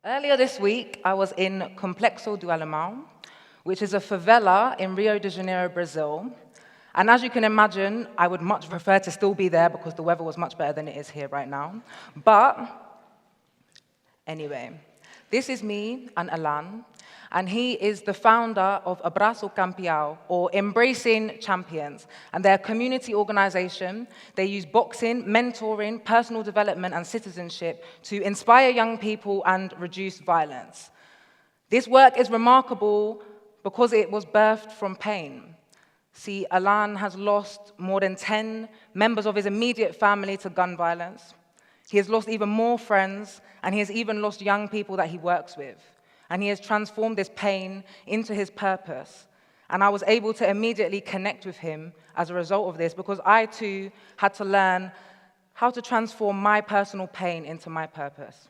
Earlier this week, I was in Complexo do Alemão, which is a favela in Rio de Janeiro, Brazil. And as you can imagine, I would much prefer to still be there because the weather was much better than it is here right now. But anyway, this is me and Alan, and he is the founder of Abraço Campeão, or Embracing Champions. And they're a community organization. They use boxing, mentoring, personal development, and citizenship to inspire young people and reduce violence. This work is remarkable because it was birthed from pain. See, Alan has lost more than 10 members of his immediate family to gun violence. He has lost even more friends, and he has even lost young people that he works with. And he has transformed this pain into his purpose. And I was able to immediately connect with him as a result of this, because I too had to learn how to transform my personal pain into my purpose.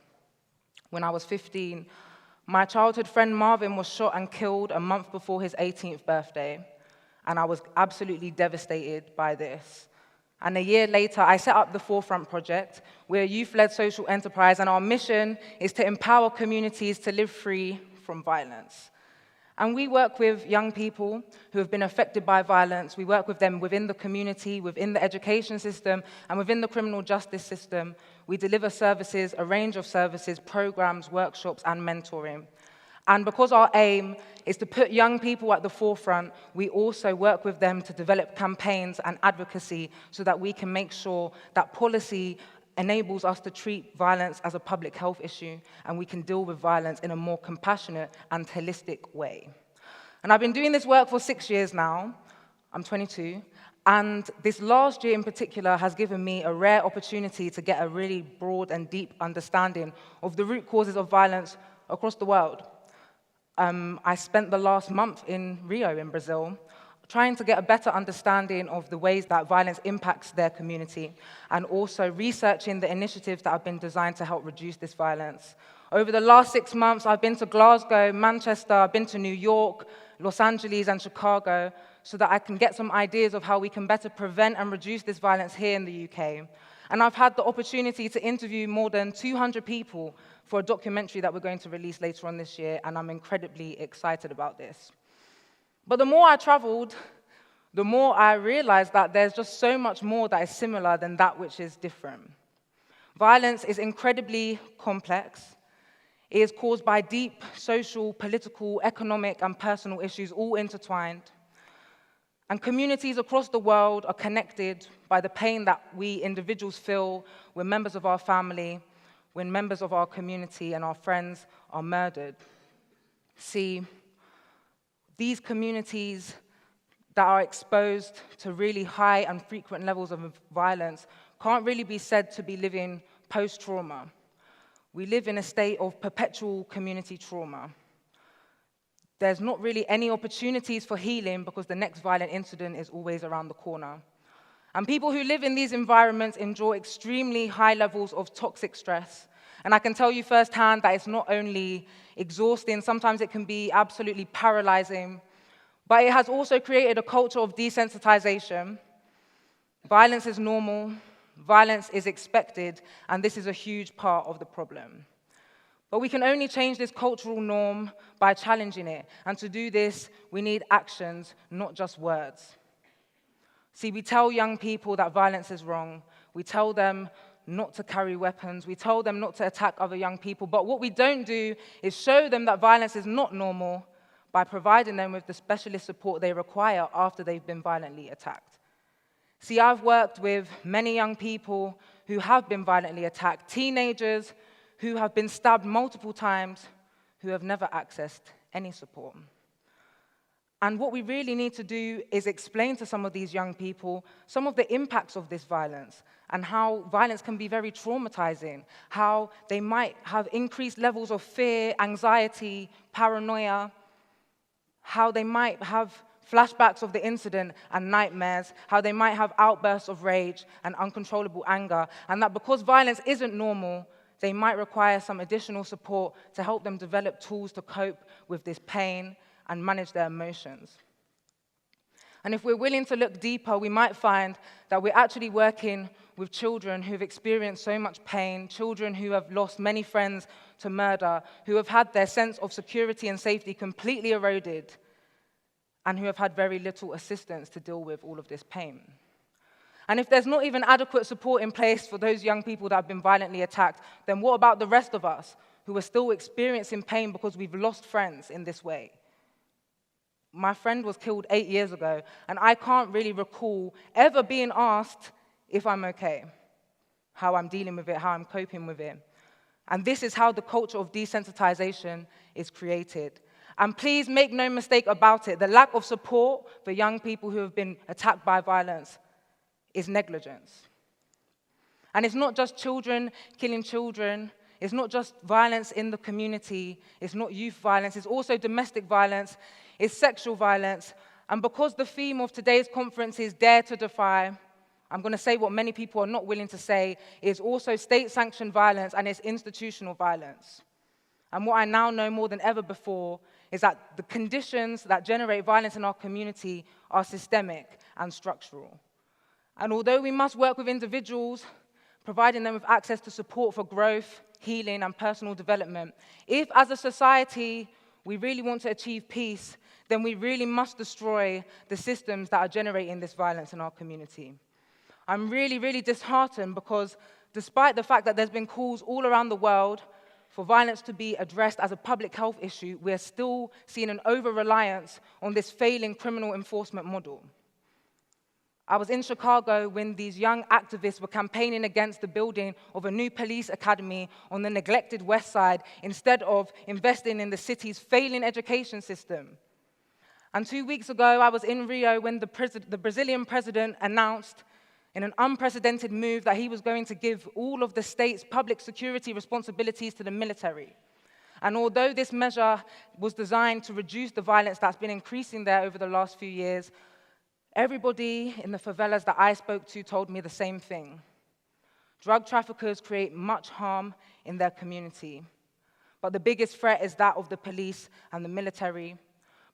When I was 15, my childhood friend Marvin was shot and killed a month before his 18th birthday. And I was absolutely devastated by this. And a year later, I set up the Forefront Project. We're a youth-led social enterprise, and our mission is to empower communities to live free from violence. And we work with young people who have been affected by violence. We work with them within the community, within the education system, and within the criminal justice system. We deliver services, a range of services, programs, workshops, and mentoring. And because our aim is to put young people at the forefront, we also work with them to develop campaigns and advocacy so that we can make sure that policy enables us to treat violence as a public health issue, and we can deal with violence in a more compassionate and holistic way. And I've been doing this work for 6 years now. I'm 22. And this last year in particular has given me a rare opportunity to get a really broad and deep understanding of the root causes of violence across the world. I spent the last month in Rio in Brazil trying to get a better understanding of the ways that violence impacts their community, and also researching the initiatives that have been designed to help reduce this violence. Over the last 6 months, I've been to Glasgow, Manchester, I've been to New York, Los Angeles, and Chicago, so that I can get some ideas of how we can better prevent and reduce this violence here in the UK. And I've had the opportunity to interview more than 200 people for a documentary that we're going to release later on this year, and I'm incredibly excited about this. But the more I traveled, the more I realized that there's just so much more that is similar than that which is different. Violence is incredibly complex. It is caused by deep social, political, economic, and personal issues all intertwined. And communities across the world are connected by the pain that we individuals feel when members of our family, when members of our community and our friends are murdered. See, these communities that are exposed to really high and frequent levels of violence can't really be said to be living post-trauma. We live in a state of perpetual community trauma. There's not really any opportunities for healing because the next violent incident is always around the corner. And people who live in these environments enjoy extremely high levels of toxic stress. And I can tell you firsthand that it's not only exhausting, sometimes it can be absolutely paralyzing, but it has also created a culture of desensitization. Violence is normal, violence is expected, and this is a huge part of the problem. But we can only change this cultural norm by challenging it. And to do this, we need actions, not just words. See, we tell young people that violence is wrong. We tell them not to carry weapons. We tell them not to attack other young people. But what we don't do is show them that violence is not normal by providing them with the specialist support they require after they've been violently attacked. See, I've worked with many young people who have been violently attacked, teenagers who have been stabbed multiple times, who have never accessed any support. And what we really need to do is explain to some of these young people some of the impacts of this violence and how violence can be very traumatizing, how they might have increased levels of fear, anxiety, paranoia, how they might have flashbacks of the incident and nightmares, how they might have outbursts of rage and uncontrollable anger, and that because violence isn't normal, they might require some additional support to help them develop tools to cope with this pain and manage their emotions. And if we're willing to look deeper, we might find that we're actually working with children who've experienced so much pain, children who have lost many friends to murder, who have had their sense of security and safety completely eroded, and who have had very little assistance to deal with all of this pain. And if there's not even adequate support in place for those young people that have been violently attacked, then what about the rest of us who are still experiencing pain because we've lost friends in this way? My friend was killed 8 years ago, and I can't really recall ever being asked if I'm okay, how I'm dealing with it, how I'm coping with it. And this is how the culture of desensitization is created. And please make no mistake about it, the lack of support for young people who have been attacked by violence is negligence. And it's not just children killing children, it's not just violence in the community, it's not youth violence, it's also domestic violence, it's sexual violence. And because the theme of today's conference is Dare to Defy, I'm going to say what many people are not willing to say, is also state-sanctioned violence and it's institutional violence. And what I now know more than ever before is that the conditions that generate violence in our community are systemic and structural. And although we must work with individuals, providing them with access to support for growth, healing, and personal development, if as a society we really want to achieve peace, then we really must destroy the systems that are generating this violence in our community. I'm really, really disheartened because despite the fact that there's been calls all around the world for violence to be addressed as a public health issue, we're still seeing an over-reliance on this failing criminal enforcement model. I was in Chicago when these young activists were campaigning against the building of a new police academy on the neglected West Side instead of investing in the city's failing education system. And 2 weeks ago, I was in Rio when the Brazilian president announced in an unprecedented move that he was going to give all of the state's public security responsibilities to the military. And although this measure was designed to reduce the violence that's been increasing there over the last few years, everybody in the favelas that I spoke to told me the same thing. Drug traffickers create much harm in their community. But the biggest threat is that of the police and the military,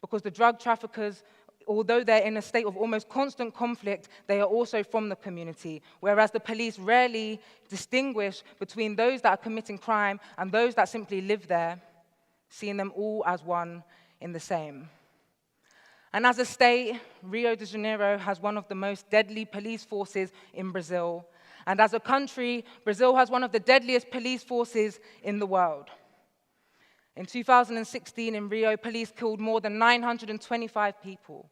because the drug traffickers, although they're in a state of almost constant conflict, they are also from the community, whereas the police rarely distinguish between those that are committing crime and those that simply live there, seeing them all as one in the same. And as a state, Rio de Janeiro has one of the most deadly police forces in Brazil. And as a country, Brazil has one of the deadliest police forces in the world. In 2016, in Rio, police killed more than 925 people.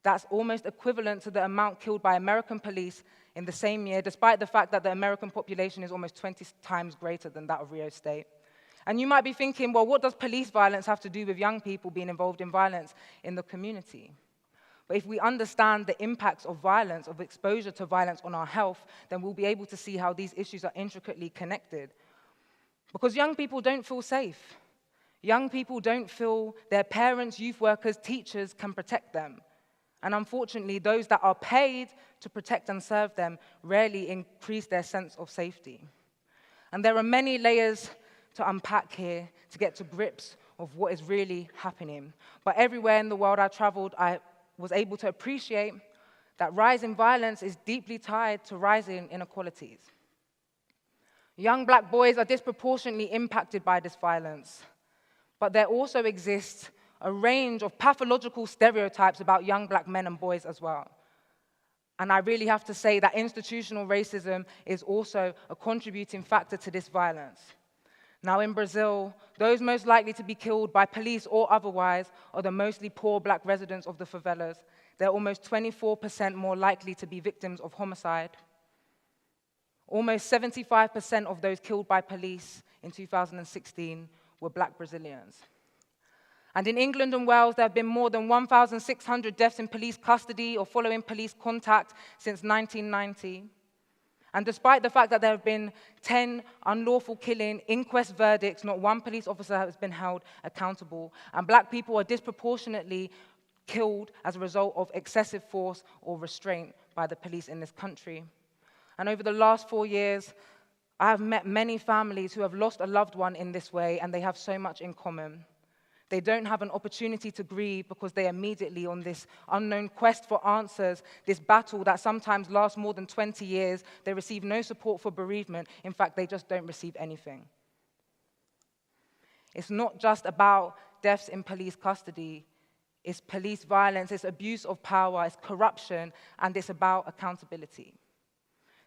That's almost equivalent to the amount killed by American police in the same year, despite the fact that the American population is almost 20 times greater than that of Rio State. And you might be thinking, well, what does police violence have to do with young people being involved in violence in the community? But if we understand the impacts of violence, of exposure to violence on our health, then we'll be able to see how these issues are intricately connected. Because young people don't feel safe. Young people don't feel their parents, youth workers, teachers can protect them. And unfortunately, those that are paid to protect and serve them rarely increase their sense of safety. And there are many layers to unpack here to get to grips of what is really happening. But everywhere in the world I traveled, I was able to appreciate that rising violence is deeply tied to rising inequalities. Young black boys are disproportionately impacted by this violence, but there also exists a range of pathological stereotypes about young black men and boys as well. And I really have to say that institutional racism is also a contributing factor to this violence. Now in Brazil, those most likely to be killed by police or otherwise are the mostly poor black residents of the favelas. They're almost 24% more likely to be victims of homicide. Almost 75% of those killed by police in 2016 were black Brazilians. And in England and Wales, there have been more than 1,600 deaths in police custody or following police contact since 1990. And despite the fact that there have been 10 unlawful killing inquest verdicts, not one police officer has been held accountable. And black people are disproportionately killed as a result of excessive force or restraint by the police in this country. And over the last 4 years, I have met many families who have lost a loved one in this way, and they have so much in common. They don't have an opportunity to grieve because they are immediately on this unknown quest for answers, this battle that sometimes lasts more than 20 years. They receive no support for bereavement. In fact, they just don't receive anything. It's not just about deaths in police custody. It's police violence, it's abuse of power, it's corruption, and it's about accountability.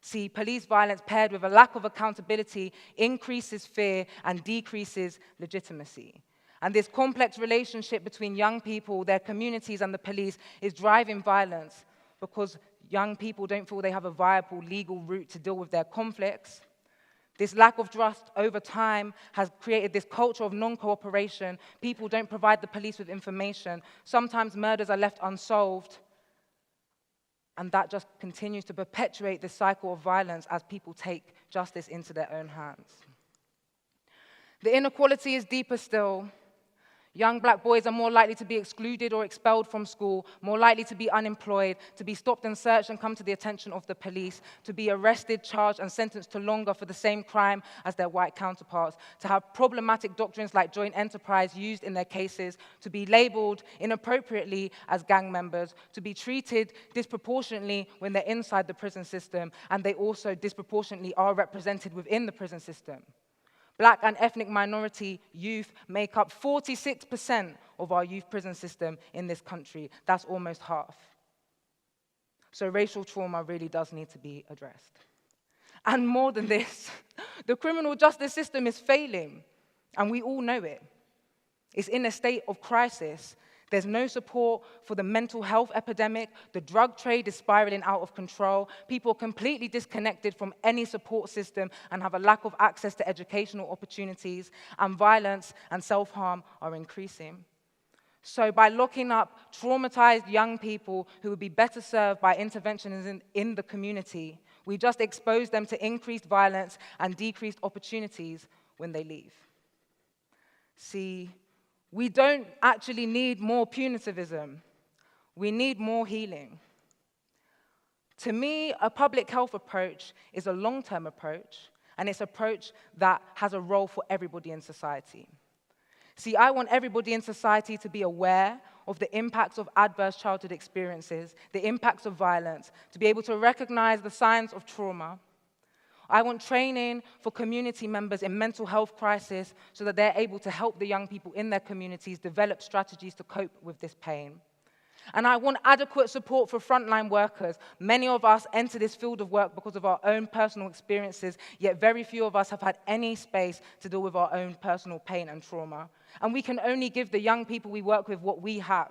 See, police violence paired with a lack of accountability increases fear and decreases legitimacy. And this complex relationship between young people, their communities, and the police is driving violence because young people don't feel they have a viable legal route to deal with their conflicts. This lack of trust over time has created this culture of non-cooperation. People don't provide the police with information. Sometimes murders are left unsolved. And that just continues to perpetuate this cycle of violence as people take justice into their own hands. The inequality is deeper still. Young black boys are more likely to be excluded or expelled from school, more likely to be unemployed, to be stopped and searched and come to the attention of the police, to be arrested, charged, and sentenced to longer for the same crime as their white counterparts, to have problematic doctrines like joint enterprise used in their cases, to be labeled inappropriately as gang members, to be treated disproportionately when they're inside the prison system, and they also disproportionately are represented within the prison system. Black and ethnic minority youth make up 46% of our youth prison system in this country. That's almost half. So racial trauma really does need to be addressed. And more than this, the criminal justice system is failing, and we all know it. It's in a state of crisis. There's no support for the mental health epidemic. The drug trade is spiraling out of control. People are completely disconnected from any support system and have a lack of access to educational opportunities, and violence and self-harm are increasing. So by locking up traumatized young people who would be better served by interventions in the community, we just expose them to increased violence and decreased opportunities when they leave. See, we don't actually need more punitivism. We need more healing. To me, a public health approach is a long-term approach, and it's an approach that has a role for everybody in society. See, I want everybody in society to be aware of the impacts of adverse childhood experiences, the impacts of violence, to be able to recognize the signs of trauma. I want training for community members in mental health crisis so that they're able to help the young people in their communities develop strategies to cope with this pain. And I want adequate support for frontline workers. Many of us enter this field of work because of our own personal experiences, yet very few of us have had any space to deal with our own personal pain and trauma. And we can only give the young people we work with what we have.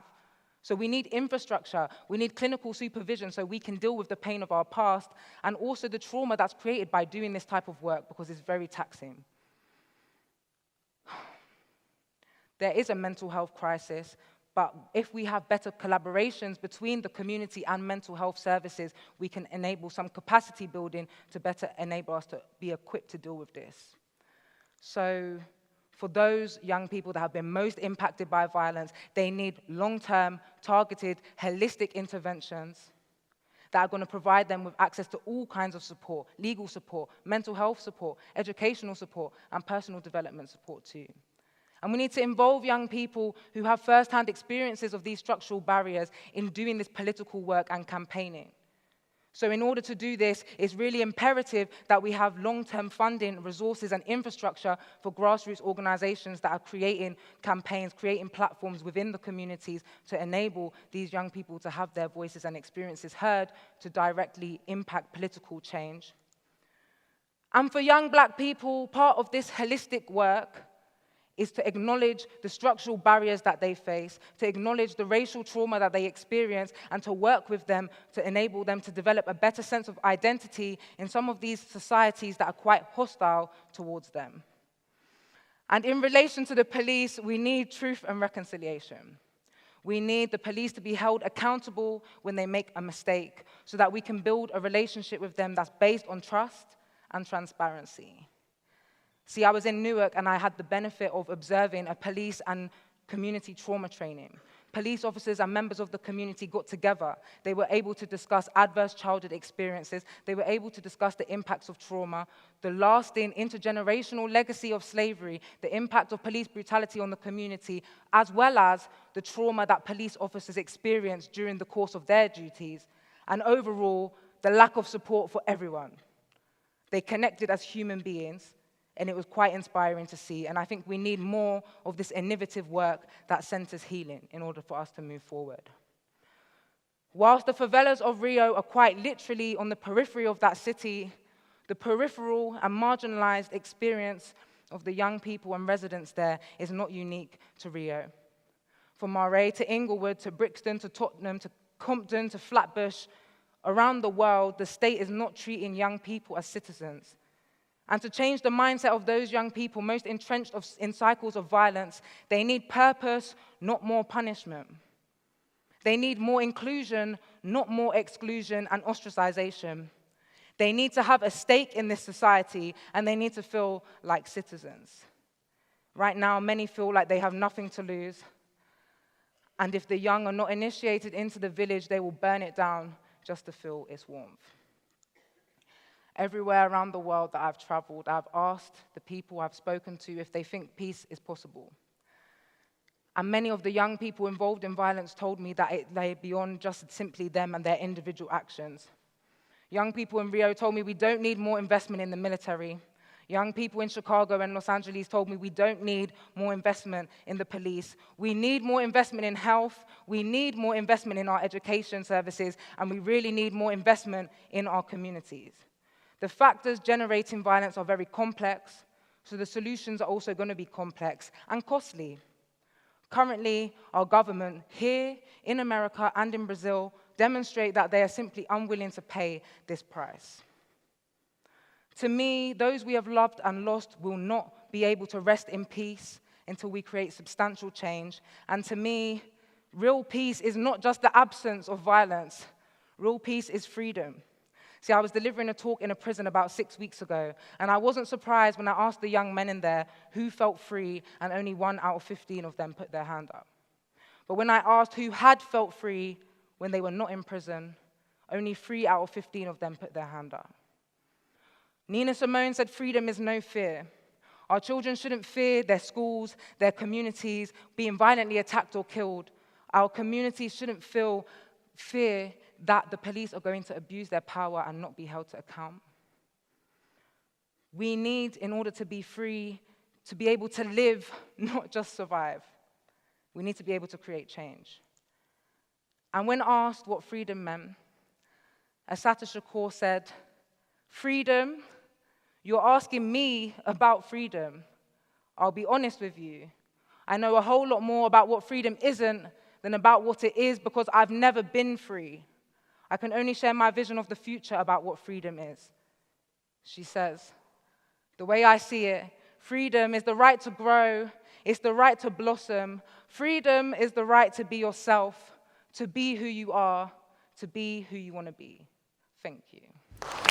So we need infrastructure, we need clinical supervision so we can deal with the pain of our past and also the trauma that's created by doing this type of work because it's very taxing. There is a mental health crisis, but if we have better collaborations between the community and mental health services, we can enable some capacity building to better enable us to be equipped to deal with this. So, for those young people that have been most impacted by violence, they need long-term, targeted, holistic interventions that are going to provide them with access to all kinds of support, legal support, mental health support, educational support, and personal development support too. And we need to involve young people who have first-hand experiences of these structural barriers in doing this political work and campaigning. So in order to do this, it's really imperative that we have long-term funding, resources, and infrastructure for grassroots organizations that are creating campaigns, creating platforms within the communities to enable these young people to have their voices and experiences heard to directly impact political change. And for young Black people, part of this holistic work is to acknowledge the structural barriers that they face, to acknowledge the racial trauma that they experience, and to work with them to enable them to develop a better sense of identity in some of these societies that are quite hostile towards them. And in relation to the police, we need truth and reconciliation. We need the police to be held accountable when they make a mistake so that we can build a relationship with them that's based on trust and transparency. See, I was in Newark and I had the benefit of observing a police and community trauma training. Police officers and members of the community got together. They were able to discuss adverse childhood experiences. They were able to discuss the impacts of trauma, the lasting intergenerational legacy of slavery, the impact of police brutality on the community, as well as the trauma that police officers experienced during the course of their duties, and overall, the lack of support for everyone. They connected as human beings, and it was quite inspiring to see. And I think we need more of this innovative work that centers healing in order for us to move forward. Whilst the favelas of Rio are quite literally on the periphery of that city, the peripheral and marginalized experience of the young people and residents there is not unique to Rio. From Moray to Inglewood to Brixton to Tottenham to Compton to Flatbush, around the world, the state is not treating young people as citizens. And to change the mindset of those young people most entrenched in cycles of violence, they need purpose, not more punishment. They need more inclusion, not more exclusion and ostracization. They need to have a stake in this society, and they need to feel like citizens. Right now, many feel like they have nothing to lose, and if the young are not initiated into the village, they will burn it down just to feel its warmth. Everywhere around the world that I've traveled, I've asked the people I've spoken to if they think peace is possible. And many of the young people involved in violence told me that it lay beyond just simply them and their individual actions. Young people in Rio told me we don't need more investment in the military. Young people in Chicago and Los Angeles told me we don't need more investment in the police. We need more investment in health. We need more investment in our education services. And we really need more investment in our communities. The factors generating violence are very complex, so the solutions are also going to be complex and costly. Currently, our government here in America and in Brazil demonstrate that they are simply unwilling to pay this price. To me, those we have loved and lost will not be able to rest in peace until we create substantial change. And to me, real peace is not just the absence of violence. Real peace is freedom. See, I was delivering a talk in a prison about 6 weeks ago, and I wasn't surprised when I asked the young men in there who felt free, and only 1 out of 15 of them put their hand up. But when I asked who had felt free when they were not in prison, only 3 out of 15 of them put their hand up. Nina Simone said freedom is no fear. Our children shouldn't fear their schools, their communities, being violently attacked or killed. Our communities shouldn't feel fear that the police are going to abuse their power and not be held to account. We need, in order to be free, to be able to live, not just survive. We need to be able to create change. And when asked what freedom meant, Assata Shakur said, "Freedom? You're asking me about freedom. I'll be honest with you. I know a whole lot more about what freedom isn't than about what it is because I've never been free. I can only share my vision of the future about what freedom is." She says, "The way I see it, freedom is the right to grow, it's the right to blossom. Freedom is the right to be yourself, to be who you are, to be who you want to be." Thank you.